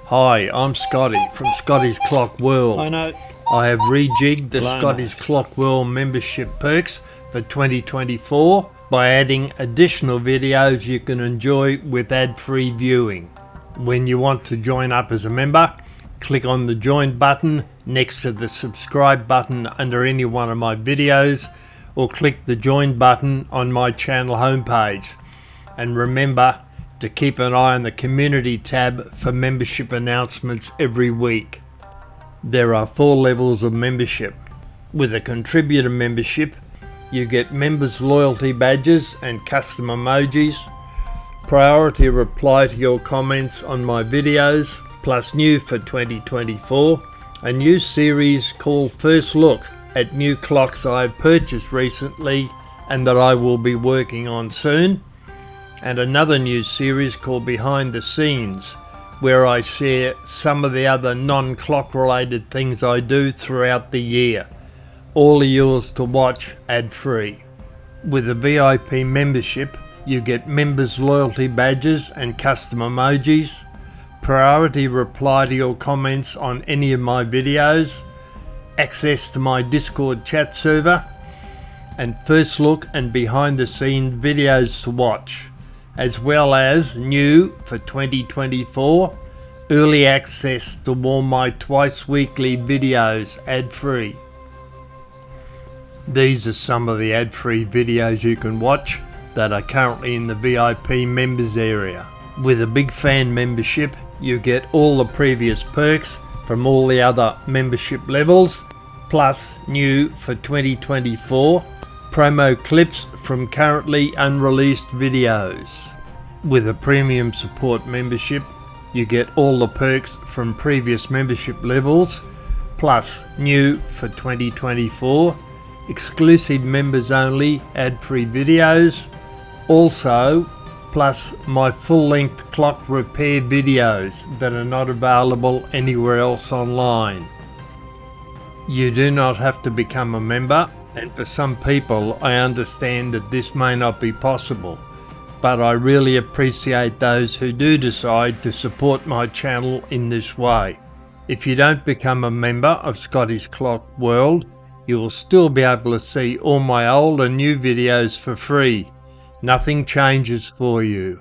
Hi, I'm Scotty from Scotty's Clock World. I know. I have rejigged the Blown Scotty's Clock World membership perks for 2024 by adding additional videos you can enjoy with ad-free viewing. When you want to join up as a member, click on the join button next to the subscribe button under any one of my videos, or click the join button on my channel homepage. And remember to keep an eye on the community tab for membership announcements every week. There are 4 levels of membership. With a contributor membership, you get members loyalty badges and custom emojis, priority reply to your comments on my videos, plus new for 2024, a new series called First Look at new clocks I have purchased recently and that I will be working on soon, and another new series called Behind the Scenes, where I share some of the other non-clock related things I do throughout the year. All are yours to watch ad-free. With a VIP membership, you get members loyalty badges and custom emojis, priority reply to your comments on any of my videos, access to my Discord chat server, and first look and behind the scenes videos to watch, as well as new for 2024, early access to all my twice weekly videos ad-free. These are some of the ad-free videos you can watch that are currently in the VIP members area. With a big fan membership, you get all the previous perks from all the other membership levels, plus new for 2024, promo clips from currently unreleased videos. With a premium support membership, you get all the perks from previous membership levels, plus new for 2024, exclusive members only ad-free videos, also plus my full-length clock repair videos that are not available anywhere else online. You do not have to become a member, and for some people I understand that this may not be possible, but I really appreciate those who do decide to support my channel in this way. If you don't become a member of Scotty's Clock World, you will still be able to see all my old and new videos for free. Nothing changes for you.